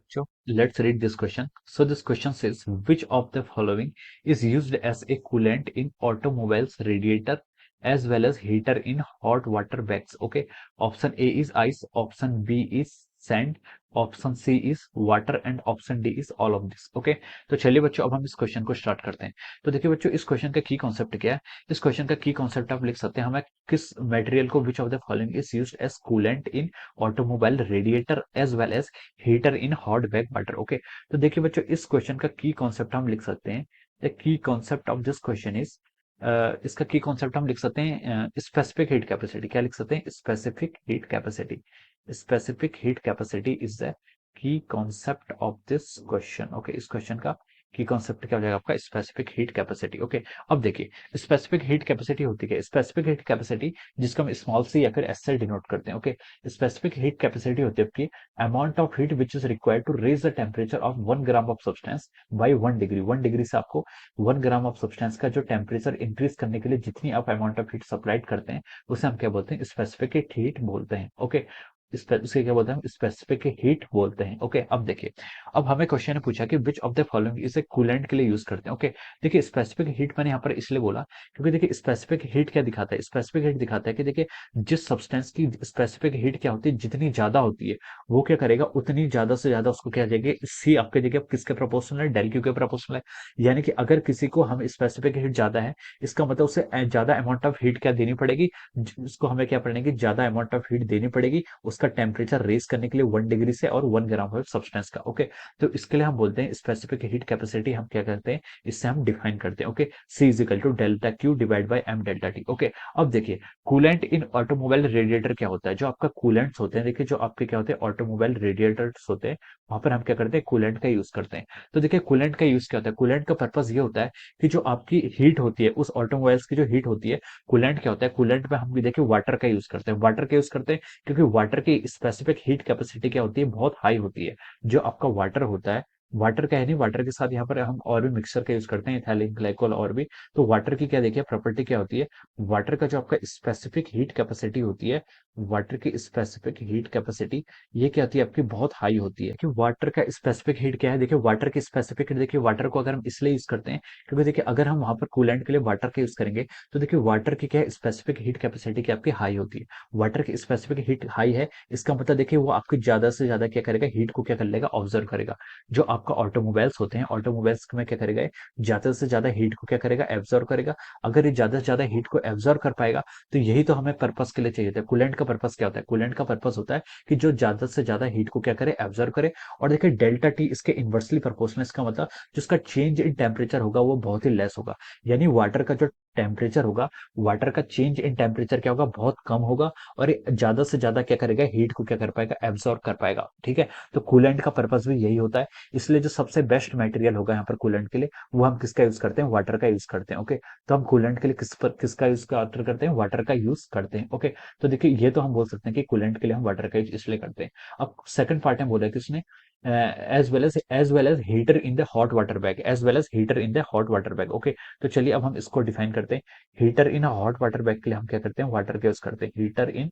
बच्चों, let's read this question. So this question says, which of the following is used as a coolant in automobiles radiator as well as heater in hot water bags? Okay, option A is ice, option B is sand, option C is water and option D is all of this. Okay, तो चलिए बच्चों अब हम इस question को start करते हैं। तो देखिए बच्चों, इस क्वेश्चन का की कॉन्सेप्ट क्या है। इस क्वेश्चन का की कॉन्सेप्ट आप लिख सकते हैं, हमें किस मटेरियल को which of the following is used as coolant in automobile radiator as well as heater in hot bag water. Okay, तो देखिए बच्चों, इस क्वेश्चन का की कॉन्सेप्ट हम लिख सकते हैं, the key concept of this question is, इसका की कॉन्सेप्ट हम लिख सकते हैं स्पेसिफिक हीट कैपेसिटी। क्या लिख सकते हैं? Specific heat capacity. Specific heat capacity is the key concept of this question. Okay, इस क्वेश्चन का की कॉन्सेप्ट क्या हो जाएगा आपका? Specific heat capacity. ओके, अब देखिए स्पेसिफिक हीट कैपेसिटी होती है, स्पेसिफिक हीट कैपेसिटी जिसको हम स्मॉल सी या फिर एस से डिनोट करते हैं। ओके, स्पेसिफिक हीट कैपेसिटी होती है आपकी amount of heat which is required to raise the temperature of 1 gram of substance by 1 degree. 1 degree से आपको 1 ग्राम ऑफ सब्सटेंस का जो टेम्परेचर इंक्रीज करने के लिए जितनी आप अमाउंट ऑफ हीट सप्लाइड करते हैं उसे हम क्या बोलते हैं? स्पेसिफिक हीट बोलते हैं। ओके, उसके क्या बोलते हैं? स्पेसिफिक हीट बोलते हैं। ओके, अब देखिए, अब हमें क्वेश्चन ने पूछा कि विच ऑफ द फॉलोइंग इसे कूलेंट के लिए यूज करते हैं। ओके, देखिए स्पेसिफिक हीट मैंने यहाँ पर इसलिए बोला क्योंकि देखिए स्पेसिफिक हीट क्या दिखाता है? स्पेसिफिक हीट दिखाता है कि देखिए जिस सब्सटेंस की स्पेसिफिक हीट क्या होती है, जितनी ज्यादा होती है वो क्या करेगा, उतनी ज्यादा से ज्यादा उसको क्या जाएगी, सी आपके जगह किसके प्रोपोर्शनल है? डेल क्यू के प्रोपोर्शनल है। यानी कि अगर किसी को हम स्पेसिफिक हीट ज्यादा है, इसका मतलब उसे ज्यादा अमाउंट ऑफ हीट क्या देनी पड़ेगी, उसको हमें क्या पड़ेगी? ज्यादा अमाउंट ऑफ हीट देनी पड़ेगी उसका टेम्परेचर रेज करने के लिए 1 डिग्री से और 1 ग्राम ऑफ सब्सटेंस का। ओके, तो इसके लिए हम बोलते हैं स्पेसिफिक हीट कैपेसिटी हम क्या करते हैं, इससे हम डिफाइन करते हैं। Okay, C is equal to delta Q divide by M delta T. Okay, अब देखिए कूलेंट इन ऑटोमोबाइल रेडिएटर क्या होता है? जो आपका कूलेंट्स होते हैं, देखिए जो आपके क्या होते हैं ऑटोमोबाइल रेडिएटर्स होते हैं, वहां पर हम क्या करते हैं? कूलेंट का यूज करते हैं। तो देखिए कूलेंट का यूज क्या होता है? कूलेंट का पर्पज ये होता है कि जो आपकी हीट होती है, उस ऑटोमोबाइल्स की जो हीट होती है, कूलेंट क्या होता है? कूलेंट में हम भी देखिए वाटर का यूज करते हैं। वाटर का यूज करते हैं क्योंकि वाटर की स्पेसिफिक हीट कैपेसिटी क्या होती है? बहुत हाई होती है। जो आपका वाटर होता है, वाटर का है नहीं, वाटर के साथ यहाँ पर हम और भी मिक्सर का यूज करते हैं, इथाइलिन ग्लाइकोल और भी। तो वाटर की क्या देखिए प्रॉपर्टी क्या होती है? वाटर का जो आपका स्पेसिफिक हीट कैपेसिटी होती है, वाटर की स्पेसिफिक हीट कैपेसिटी ये क्या होती है आपकी? बहुत हाई होती है। कि वाटर का स्पेसिफिक हीट क्या है? देखिए वाटर की स्पेसिफिक हीट, देखिए वाटर को अगर हम इसलिए यूज करते हैं क्योंकि देखिए अगर हम वहां पर कूलेंट के लिए वाटर का यूज करेंगे तो देखिए वाटर की क्या है? स्पेसिफिक हीट कैपेसिटी की आपकी हाई होती है। वाटर की स्पेसिफिक हीट हाई है, इसका मतलब देखिए वो आपकी ज्यादा से ज्यादा क्या करेगा? हीट को क्या कर लेगा? ऑब्जर्व करेगा। जो आपका ऑटोमोबाइल्स होते हैं, ऑटोमोबाइल्स में क्या करेगा? ज्यादा से ज्यादा हीट को क्या करेगा? एब्जॉर्व करेगा। अगर ये ज्यादा से ज्यादा हीट को एब्जॉर्व कर पाएगा तो यही तो हमें पर्पस के लिए चाहिए था। कूलेंट का पर्पस क्या होता है? कूलेंट का पर्पस होता है कि जो ज्यादा से ज्यादा हीट को क्या करे? एब्जॉर्व करे। और देखिए डेल्टा टी इसके इनवर्सली प्रोपोर्शनल, इसका मतलब जिसका चेंज इन टेम्परेचर होगा वो बहुत ही लेस होगा। यानी वाटर का जो टेम्परेचर होगा, वाटर का चेंज इन टेम्परेचर क्या होगा? बहुत कम होगा। और ये ज्यादा से ज्यादा क्या करेगा? हीट को क्या कर पाएगा? एब्जॉर्व कर पाएगा। ठीक है, तो कूलेंट का पर्पस भी यही होता है। इसलिए जो सबसे बेस्ट मटेरियल होगा यहाँ पर कूलेंट के लिए, वो हम किसका यूज करते हैं? वाटर का यूज करते हैं। ओके, तो हम कूलेंट के लिए किसका यूज करते हैं? वाटर का यूज करते हैं। ओके, तो देखिए ये तो हम बोल सकते हैं कि कूलेंट के लिए हम वाटर का यूज इसलिए करते हैं। अब सेकंड पार्ट में बोला है किसने? As well as heater in the hot water bag, as well as heater in the hot water bag. Okay, तो चलिए अब हम इसको डिफाइन करते हैं। Heater in hot water bag के लिए हम क्या करते हैं? वाटर का यूज करते हैं। Heater in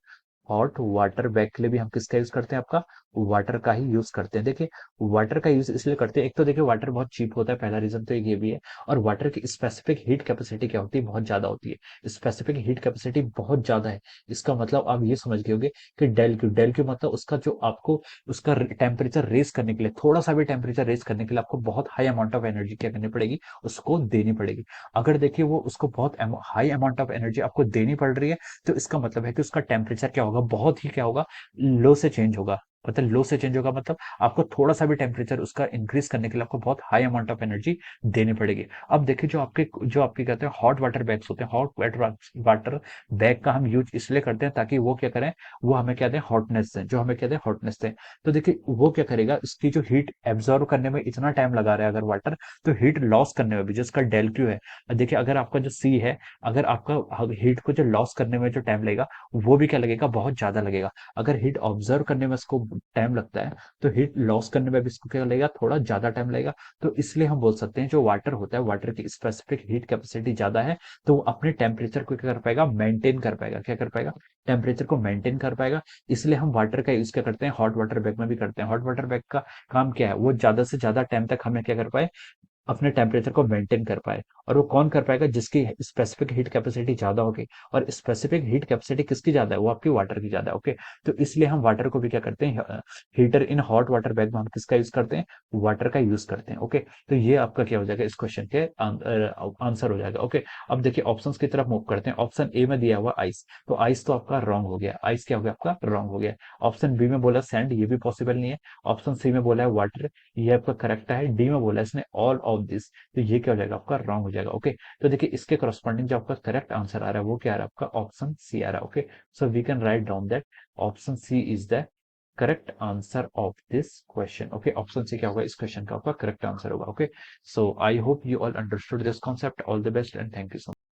hot water bag के लिए भी हम किसका यूज करते हैं? आपका वाटर का ही यूज करते हैं। देखिए वाटर का यूज इसलिए करते हैं, एक तो देखिए वाटर बहुत चीप होता है, पहला रीजन तो ये भी है। और वाटर की स्पेसिफिक हीट कैपेसिटी क्या होती है? बहुत ज्यादा होती है। स्पेसिफिक हीट कैपेसिटी बहुत ज्यादा है, इसका मतलब आप ये समझ गए होंगे कि डेल क्यू मतलब उसका जो आपको उसका टेम्परेचर रेज करने के लिए, थोड़ा सा भी टेम्परेचर रेज करने के लिए आपको बहुत हाई अमाउंट ऑफ एनर्जी क्या करनी पड़ेगी? उसको देनी पड़ेगी। अगर देखिए वो उसको बहुत हाई अमाउंट ऑफ एनर्जी आपको देनी पड़ रही है तो इसका मतलब है कि उसका टेम्परेचर क्या होगा? बहुत ही क्या होगा? लो से चेंज होगा। मतलब लो से चेंज होगा मतलब आपको थोड़ा सा भी टेम्परेचर उसका इंक्रीज करने के लिए आपको बहुत हाई अमाउंट ऑफ एनर्जी देनी पड़ेगी। अब देखिए जो आपके कहते हैं हॉट वाटर बैग्स होते हैं, हॉट वाटर बैग का हम यूज इसलिए करते हैं ताकि वो क्या करें? वो हमें क्या दें? हॉटनेस दें। जो हमें क्या दें? हॉटनेस दें। तो देखिए वो क्या करेगा? इसकी जो हीट एब्जॉर्व करने में इतना टाइम लगा रहा है अगर वाटर, तो हीट लॉस करने में भी जो इसका डेल क्यू है, देखिए अगर आपका जो सी है, अगर आपका हीट को जो लॉस करने में जो टाइम लगेगा वो भी क्या लगेगा? बहुत ज्यादा लगेगा। अगर हीट ऑब्जर्व करने में इसको टाइम लगता है, तो हीट लॉस करने में भी इसको क्या लगेगा, थोड़ा ज्यादा टाइम लगेगा। तो इसलिए हम बोल सकते हैं जो वाटर होता है, वाटर की स्पेसिफिक हीट कैपेसिटी ज्यादा है, तो वो अपने टेम्परेचर को क्या कर पाएगा, मेंटेन कर पाएगा। क्या कर पाएगा, टेम्परेचर को मेंटेन कर पाएगा। इसलिए हम वाटर का यूज क्या करते हैं, हॉट वाटर बैग में भी करते हैं। हॉट वाटर बैग का काम क्या है, वो ज्यादा से ज्यादा टाइम तक हमें क्या कर पाए, अपने टेम्परेचर को मेंटेन कर पाए। और वो कौन कर पाएगा, जिसकी स्पेसिफिक हीट कैपेसिटी ज्यादा होगी। और स्पेसिफिक हीट कैपेसिटी किसकी ज्यादा है, वो आपकी वाटर की ज्यादा है। ओके, तो इसलिए हम वाटर को भी क्या करते हैं, heater in hot water bag में हम किसका यूज करते हैं, वाटर का यूज करते हैं। ओके, तो ये आपका क्या हो जाएगा, इस क्वेश्चन के आंसर हो जाएगा। ओके, अब देखिए ऑप्शंस की तरफ मूव करते हैं। ऑप्शन ए में दिया हुआ आइस, तो आइस तो आपका रॉन्ग हो गया। आइस क्या हो गया, आपका रॉन्ग हो गया। ऑप्शन बी में बोला सैंड, ये भी पॉसिबल नहीं है। ऑप्शन सी में बोला है वाटर, ये आपका करेक्ट है। डी में बोला है इसने ऑल ऑफ दिस, तो ये क्या हो जाएगा, आपका रॉन्ग हो जाएगा। ओके, तो देखिए इसके करस्पॉन्डिंग जो आपका करेक्ट आंसर आ रहा है वो क्या आ रहा है, आपका ऑप्शन सी आ रहा है। Okay, so we can write down that option C is the correct answer of this question. Okay, option C क्या होगा, इस क्वेश्चन का आपका करेक्ट आंसर होगा। Okay, so I hope you all understood this concept. All the best and thank you so much.